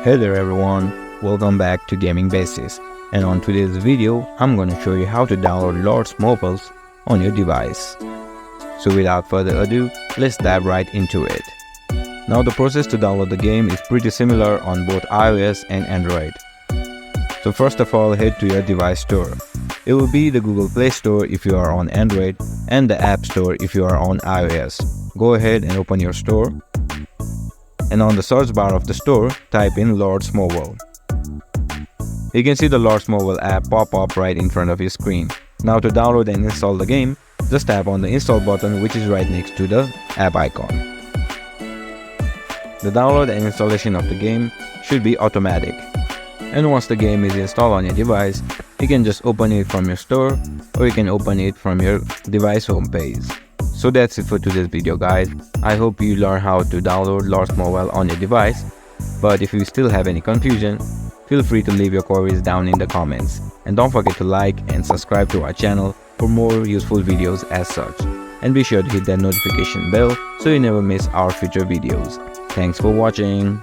Hey there everyone, welcome back to Gaming Basics, and on today's video I'm going to show you how to download Lords Mobiles on your device. So without further ado, let's dive right into it. Now the process to download the game is pretty similar on both iOS and Android. So first of all, head to your device store. It will be the Google Play Store if you are on Android and the App Store if you are on iOS. Go ahead and open your store. And on the search bar of the store, type in Lords Mobile. You can see the Lords Mobile app pop up right in front of your screen. Now to download and install the game, just tap on the install button which is right next to the app icon. The download and installation of the game should be automatic. And once the game is installed on your device, you can just open it from your store or you can open it from your device homepage. So that's it for today's video guys. I hope you learn how to download Lords Mobile on your device. But if you still have any confusion, feel free to leave your queries down in the comments. And don't forget to like and subscribe to our channel for more useful videos as such. And be sure to hit that notification bell so you never miss our future videos. Thanks for watching.